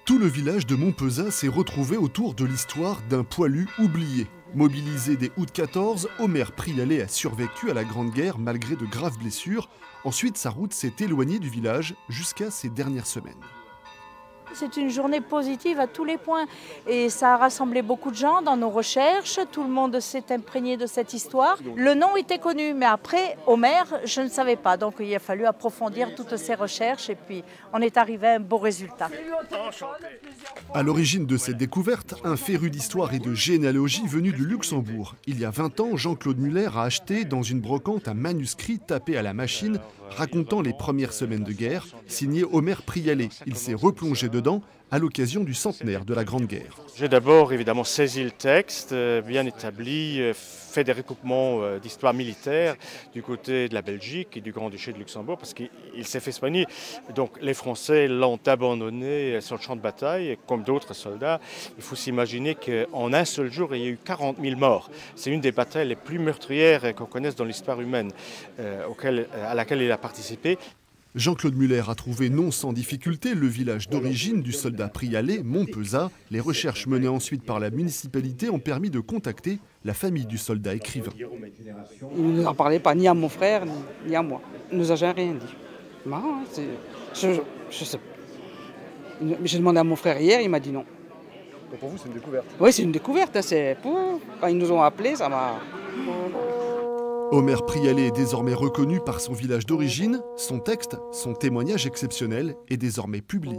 Tout le village de Montpezat s'est retrouvé autour de l'histoire d'un poilu oublié. Mobilisé dès août 14, Omer Prialet a survécu à la Grande Guerre malgré de graves blessures. Ensuite, sa route s'est éloignée du village jusqu'à ces dernières semaines. C'est une journée positive à tous les points et ça a rassemblé beaucoup de gens dans nos recherches. Tout le monde s'est imprégné de cette histoire. Le nom était connu, mais après, Omer, je ne savais pas. Donc il a fallu approfondir toutes ces recherches et puis on est arrivé à un beau résultat. À l'origine de cette découverte, un féru d'histoire et de généalogie venu du Luxembourg. Il y a 20 ans, Jean-Claude Muller a acheté dans une brocante un manuscrit tapé à la machine racontant les premières semaines de guerre, signé Omer Prialet. Il s'est replongé dedans à l'occasion du centenaire de la Grande Guerre. J'ai d'abord évidemment saisi le texte, bien établi, fait des recoupements d'histoire militaire du côté de la Belgique et du Grand-Duché de Luxembourg parce qu'il s'est fait soigner. Donc les Français l'ont abandonné sur le champ de bataille, comme d'autres soldats. Il faut s'imaginer qu'en un seul jour, il y a eu 40 000 morts. C'est une des batailles les plus meurtrières qu'on connaisse dans l'histoire humaine, à laquelle il a participé. Jean-Claude Muller a trouvé non sans difficulté le village d'origine du soldat Prialet, Montpezat. Les recherches menées ensuite par la municipalité ont permis de contacter la famille du soldat écrivain. Il ne nous en parlait pas ni à mon frère ni à moi. Il ne nous a jamais rien dit. Non, je sais. J'ai demandé à mon frère hier, il m'a dit non. Et pour vous, c'est une découverte? Oui, c'est une découverte. Quand ils nous ont appelés, ça m'a... Omer Prialet est désormais reconnu par son village d'origine. Son texte, son témoignage exceptionnel est désormais publié.